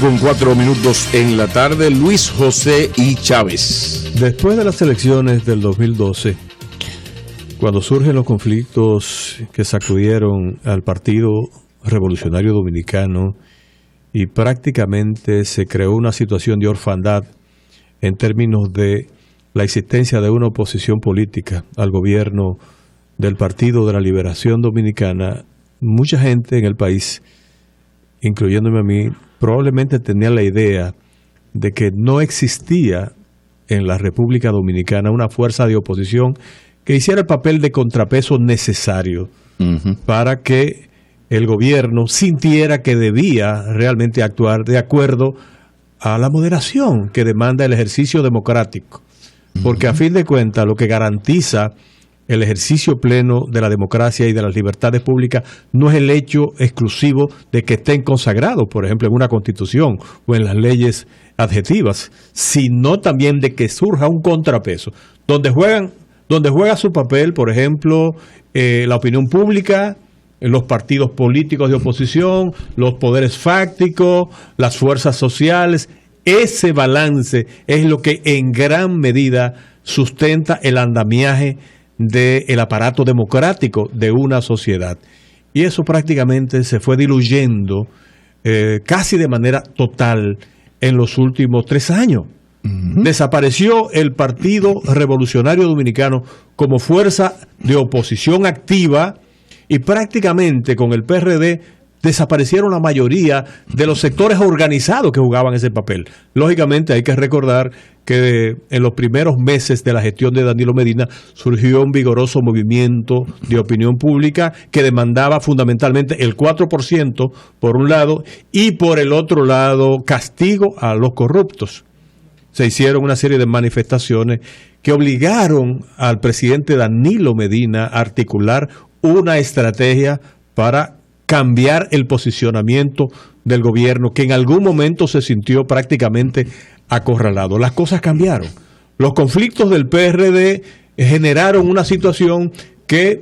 Con 4 minutos en la tarde, Luis José y Chávez. Después de las elecciones del 2012, cuando surgen los conflictos que sacudieron al Partido Revolucionario Dominicano y prácticamente se creó una situación de orfandad en términos de la existencia de una oposición política al gobierno del Partido de la Liberación Dominicana, mucha gente en el país, incluyéndome a mí, probablemente tenía la idea de que no existía en la República Dominicana una fuerza de oposición que hiciera el papel de contrapeso necesario para que el gobierno sintiera que debía realmente actuar de acuerdo a la moderación que demanda el ejercicio democrático. Porque a fin de cuentas lo que garantiza el ejercicio pleno de la democracia y de las libertades públicas no es el hecho exclusivo de que estén consagrados, por ejemplo, en una constitución o en las leyes adjetivas, sino también de que surja un contrapeso, donde juega su papel, por ejemplo, la opinión pública, los partidos políticos de oposición, los poderes fácticos, las fuerzas sociales. Ese balance es lo que en gran medida sustenta el andamiaje del aparato democrático de una sociedad. Y eso prácticamente se fue diluyendo casi de manera total en los últimos 3 años. Desapareció el Partido Revolucionario Dominicano como fuerza de oposición activa y prácticamente con el PRD desaparecieron la mayoría de los sectores organizados que jugaban ese papel. Lógicamente hay que recordar que en los primeros meses de la gestión de Danilo Medina surgió un vigoroso movimiento de opinión pública que demandaba fundamentalmente el 4% por un lado y por el otro lado castigo a los corruptos. Se hicieron una serie de manifestaciones que obligaron al presidente Danilo Medina a articular una estrategia para cambiar el posicionamiento del gobierno, que en algún momento se sintió prácticamente acorralado. Las cosas cambiaron. Los conflictos del PRD generaron una situación que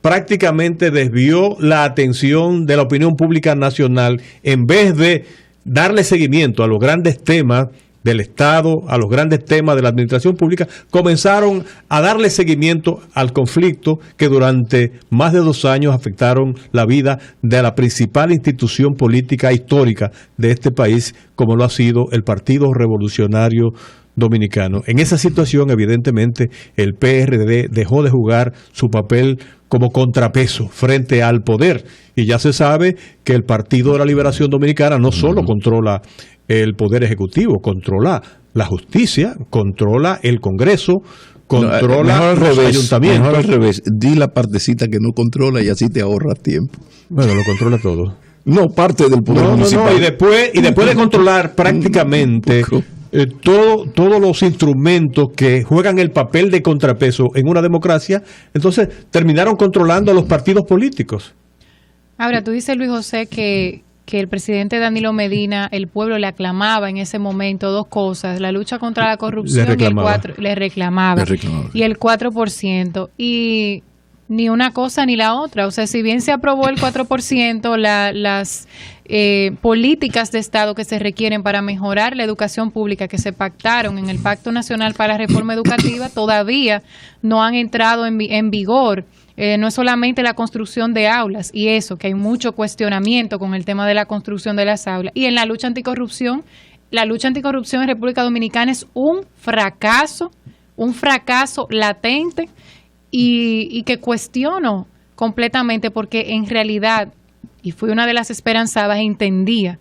prácticamente desvió la atención de la opinión pública nacional. En vez de darle seguimiento a los grandes temas del Estado, a los grandes temas de la administración pública, comenzaron a darle seguimiento al conflicto que durante más de 2 años afectaron la vida de la principal institución política histórica de este país, como lo ha sido el Partido Revolucionario Dominicano. En esa situación, evidentemente, el PRD dejó de jugar su papel como contrapeso frente al poder. Y ya se sabe que el Partido de la Liberación Dominicana no solo controla el Poder Ejecutivo, controla la justicia, controla el Congreso, controla los ayuntamientos. Mejor al revés, di la partecita que no controla y así te ahorras tiempo. Bueno, lo controla todo. No, parte del Poder Municipal. No, y después de controlar prácticamente todos los instrumentos que juegan el papel de contrapeso en una democracia, entonces terminaron controlando a los partidos políticos. Ahora, tú dices, Luis José, que el presidente Danilo Medina, el pueblo le aclamaba en ese momento 2 cosas: la lucha contra la corrupción le reclamaba. Y el 4%. Y ni una cosa ni la otra. O sea, si bien se aprobó el 4%, las políticas de Estado que se requieren para mejorar la educación pública, que se pactaron en el Pacto Nacional para la Reforma Educativa, todavía no han entrado en vigor. No es solamente la construcción de aulas y eso, que hay mucho cuestionamiento con el tema de la construcción de las aulas. Y en la lucha anticorrupción en República Dominicana es un fracaso latente y que cuestiono completamente, porque en realidad, y fui una de las esperanzadas, entendía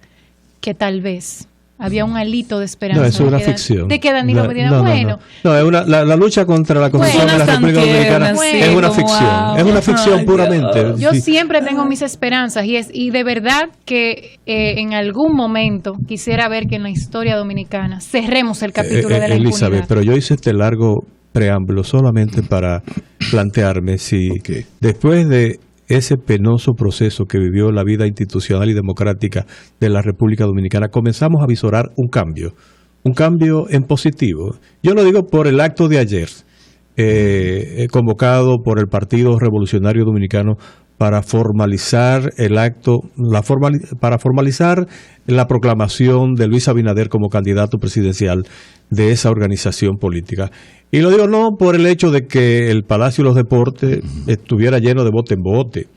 que tal vez había un alito de esperanza. No, eso es una ficción. De que Danilo Medina, la lucha contra la corrupción en la República Dominicana es una ficción. Es una ficción puramente. Yo siempre tengo mis esperanzas y de verdad que en algún momento quisiera ver que en la historia dominicana cerremos el capítulo de la Elizabeth, impunidad. pero yo hice este largo preámbulo solamente para plantearme si después de ese penoso proceso que vivió la vida institucional y democrática de la República Dominicana, comenzamos a visorar un cambio en positivo. Yo lo digo por el acto de ayer, convocado por el Partido Revolucionario Dominicano para formalizar el acto, para formalizar la proclamación de Luis Abinader como candidato presidencial de esa organización política. Y lo digo no por el hecho de que el Palacio de los Deportes estuviera lleno de bote en bote,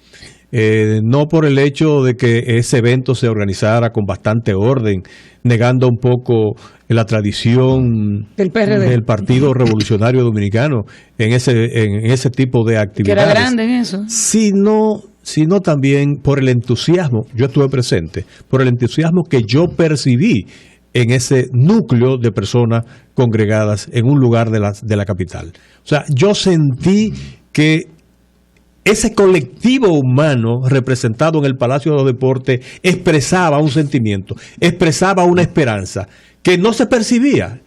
no por el hecho de que ese evento se organizara con bastante orden, negando un poco la tradición del Partido Revolucionario Dominicano en ese tipo de actividades. Que era grande en eso. Sino también por el entusiasmo, yo estuve presente, por el entusiasmo que yo percibí en ese núcleo de personas congregadas en un lugar de la capital. O sea, yo sentí que ese colectivo humano representado en el Palacio de los Deportes expresaba un sentimiento, expresaba una esperanza que no se percibía,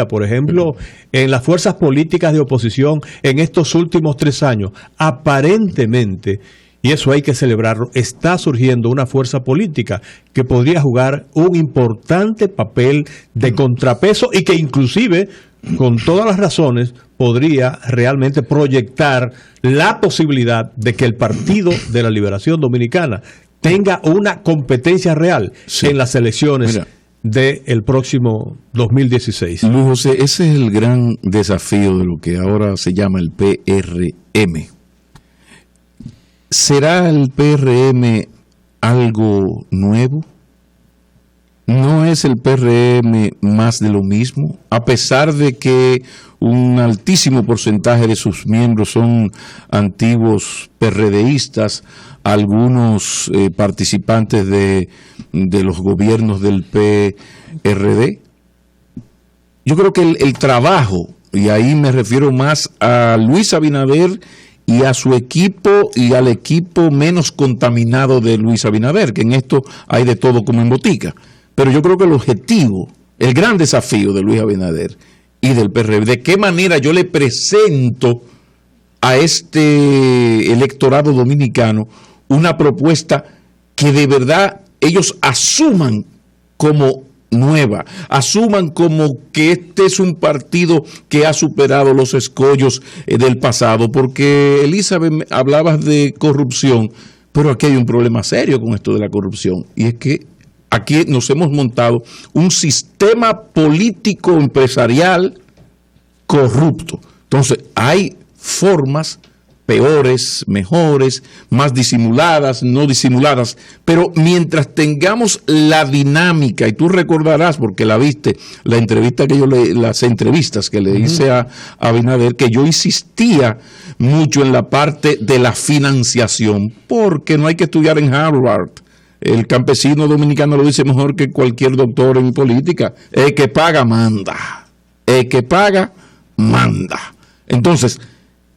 por ejemplo, en las fuerzas políticas de oposición en estos últimos 3 años. Aparentemente, y eso hay que celebrarlo, está surgiendo una fuerza política que podría jugar un importante papel de contrapeso y que inclusive, con todas las razones, podría realmente proyectar la posibilidad de que el Partido de la Liberación Dominicana tenga una competencia real en las elecciones del próximo 2016. Luis José, ese es el gran desafío de lo que ahora se llama el PRM. ¿Será el PRM algo nuevo? ¿No es el PRM más de lo mismo? A pesar de que un altísimo porcentaje de sus miembros son antiguos PRDistas, algunos participantes de los gobiernos del PRD. Yo creo que el trabajo, y ahí me refiero más a Luis Abinader y a su equipo y al equipo menos contaminado de Luis Abinader, que en esto hay de todo como en botica. Pero yo creo que el objetivo, el gran desafío de Luis Abinader y del PRD, de qué manera yo le presento a este electorado dominicano una propuesta que de verdad ellos asuman como nueva, asuman como que este es un partido que ha superado los escollos del pasado, porque Elizabeth, hablabas de corrupción, pero aquí hay un problema serio con esto de la corrupción, y es que aquí nos hemos montado un sistema político empresarial corrupto. Entonces hay formas peores, mejores, más disimuladas, no disimuladas, pero mientras tengamos la dinámica, y tú recordarás, porque la viste, la entrevista que las entrevistas que le hice a Abinader, que yo insistía mucho en la parte de la financiación, porque no hay que estudiar en Harvard. El campesino dominicano lo dice mejor que cualquier doctor en política. El que paga, manda. El que paga, manda. Entonces,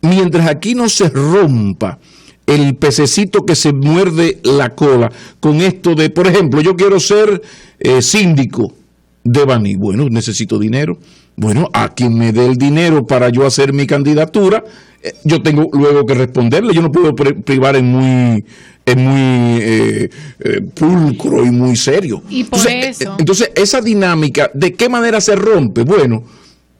mientras aquí no se rompa el pececito que se muerde la cola con esto de, por ejemplo, yo quiero ser síndico de Baní. Bueno, necesito dinero. Bueno, a quien me dé el dinero para yo hacer mi candidatura, yo tengo luego que responderle. Yo no puedo privar en muy pulcro y muy serio. Y por eso. Entonces, esa dinámica, ¿de qué manera se rompe? Bueno,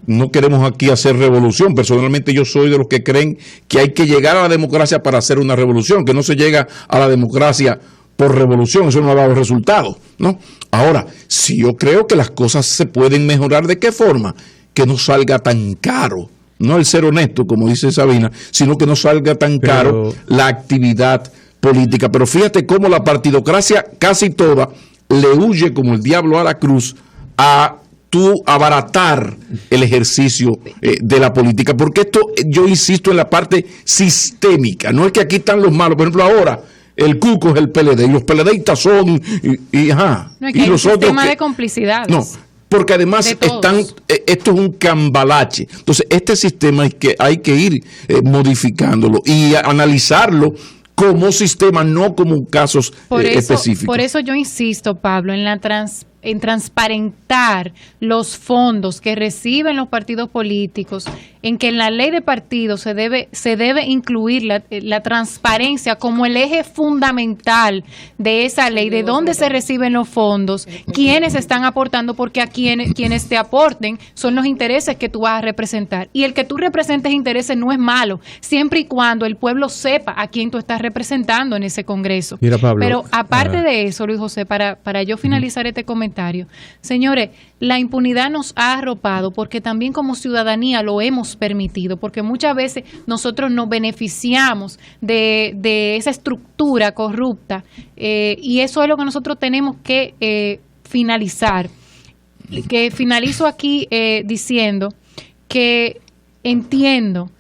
no queremos aquí hacer revolución. Personalmente yo soy de los que creen que hay que llegar a la democracia para hacer una revolución, que no se llega a la democracia por revolución, eso no ha dado resultados, ¿no? Ahora, si yo creo que las cosas se pueden mejorar, ¿de qué forma? Que no salga tan caro, no el ser honesto, como dice Sabina, sino que no salga tan caro la actividad política. Pero fíjate cómo la partidocracia casi toda le huye como el diablo a la cruz a tú abaratar el ejercicio de la política, porque esto, yo insisto en la parte sistémica, no es que aquí están los malos. Por ejemplo, ahora el cuco es el PLD y los PLDistas son no, es que y hay los un otros sistema de complicidades. No, porque además esto es un cambalache. Entonces este sistema hay que ir modificándolo y analizarlo como sistema, no como casos específicos. Por eso yo insisto, Pablo, en la transparentar los fondos que reciben los partidos políticos, en que en la ley de partidos se debe incluir la transparencia como el eje fundamental de esa ley, de dónde se reciben los fondos, quiénes están aportando, porque a quienes te aporten son los intereses que tú vas a representar. Y el que tú representes intereses no es malo, siempre y cuando el pueblo sepa a quién tú estás representando en ese Congreso. Mira, Pablo, pero aparte de eso, Luis José, para yo finalizar este comentario, señores, la impunidad nos ha arropado porque también como ciudadanía lo hemos permitido, porque muchas veces nosotros nos beneficiamos de esa estructura corrupta, y eso es lo que nosotros tenemos que finalizar. Que finalizo aquí diciendo que entiendo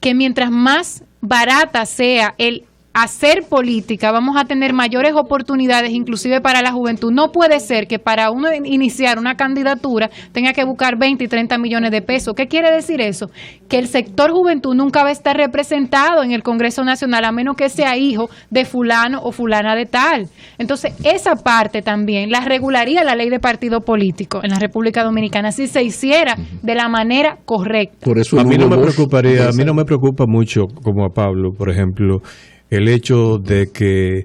que mientras más barata sea el hacer política, vamos a tener mayores oportunidades, inclusive para la juventud. No puede ser que para uno iniciar una candidatura tenga que buscar 20 y 30 millones de pesos. ¿Qué quiere decir eso? Que el sector juventud nunca va a estar representado en el Congreso Nacional, a menos que sea hijo de fulano o fulana de tal. Entonces, esa parte también la regularía la ley de partido político en la República Dominicana, si se hiciera de la manera correcta. Por eso a mí no me preocupa mucho, como a Pablo, por ejemplo, el hecho de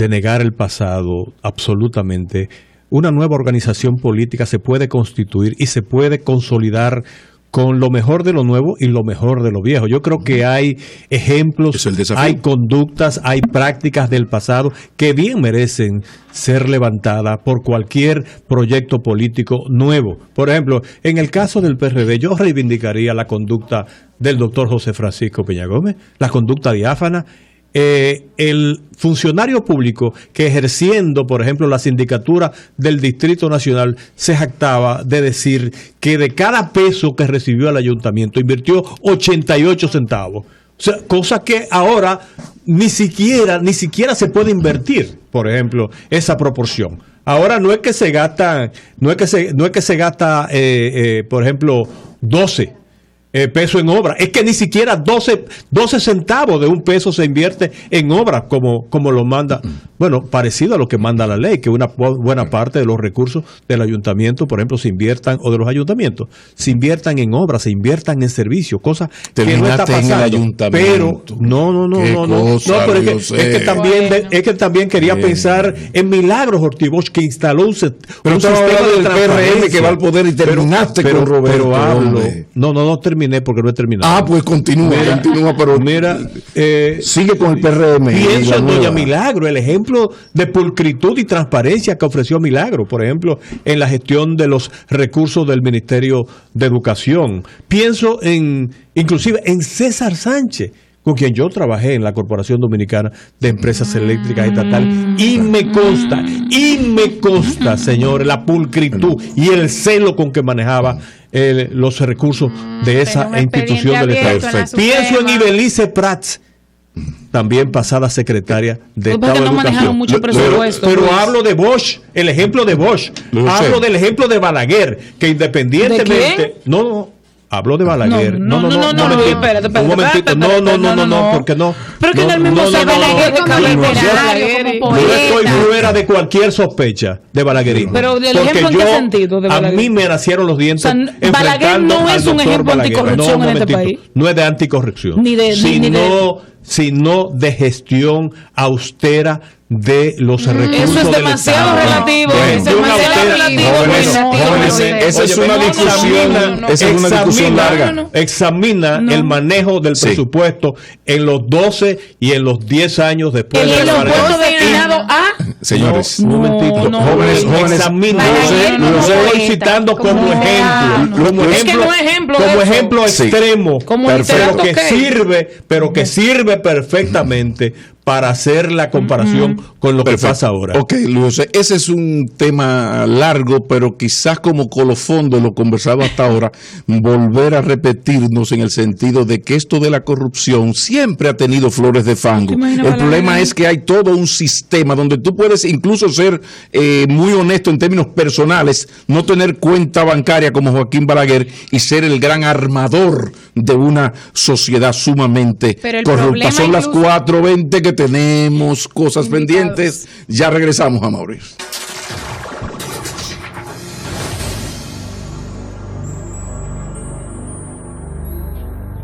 negar el pasado absolutamente. Una nueva organización política se puede constituir y se puede consolidar con lo mejor de lo nuevo y lo mejor de lo viejo. Yo creo que hay ejemplos, hay conductas, hay prácticas del pasado que bien merecen ser levantadas por cualquier proyecto político nuevo. Por ejemplo, en el caso del PRD, yo reivindicaría la conducta del doctor José Francisco Peña Gómez, la conducta diáfana. El funcionario público que ejerciendo, por ejemplo, la sindicatura del Distrito Nacional se jactaba de decir que de cada peso que recibió el ayuntamiento invirtió 88 centavos. O sea, cosa que ahora ni siquiera se puede invertir, por ejemplo, esa proporción. Ahora no es que se gasta, por ejemplo, 12 pesos en obra, es que ni siquiera 12 centavos de un peso se invierte en obras como lo manda, bueno, parecido a lo que manda la ley, que una buena parte de los recursos del ayuntamiento, por ejemplo, se inviertan, o de los ayuntamientos, se inviertan en obras, se inviertan en servicios, cosas que no está pasando. En el ayuntamiento. Pero pero es que también quería pensar en Milagros Ortiz Bosch, que instaló un sistema del PRM que va al poder, y terminaste con Roberto. Pero hablo, no terminé porque no he terminado. Pues continúa, pero mira, sigue con el PRM. Pienso en doña Milagro, el ejemplo de pulcritud y transparencia que ofreció Milagro, por ejemplo, en la gestión de los recursos del Ministerio de Educación. Pienso inclusive en César Sánchez, con quien yo trabajé en la Corporación Dominicana de Empresas Eléctricas Estatales, y me consta, señores, la pulcritud y el celo con que manejaba los recursos de esa institución del Estado. Pienso en Ibelice Prats, también pasada secretaria de Estado de Educación. Pero hablo de Bosch, el ejemplo de Bosch. Hablo del ejemplo de Balaguer, que independientemente... Hablo de Balaguer. Espérate. Un momentito. No, porque no. Pero que en el mismo Balaguer como literario, como poeta. Yo estoy fuera de cualquier sospecha de balaguerismo. Pero el ejemplo, ¿en qué sentido de Balaguer? A mí me nacieron los dientes. O sea, Balaguer no es un ejemplo anticorrupción en este país. No es de anticorrupción. Sino de gestión austera de los recursos. Eso es demasiado relativo. Jóvenes, esa es una discusión larga. Examina el manejo del presupuesto en los 12 y en los 10 años después de la destinado a... Señores, un momentito. Jóvenes, examina. Lo estoy citando como ejemplo. Como ejemplo extremo. Pero que sirve perfectamente para hacer la comparación con lo que pasa ahora. Ok, Luis, ese es un tema largo, pero quizás como colofón de lo conversado hasta ahora, volver a repetirnos en el sentido de que esto de la corrupción siempre ha tenido flores de fango. El problema es que hay todo un sistema donde tú puedes incluso ser muy honesto en términos personales, no tener cuenta bancaria como Joaquín Balaguer y ser el gran armador de una sociedad sumamente corrupta. Son las 4:20 que tenemos cosas pendientes. Ya regresamos, a Mauricio.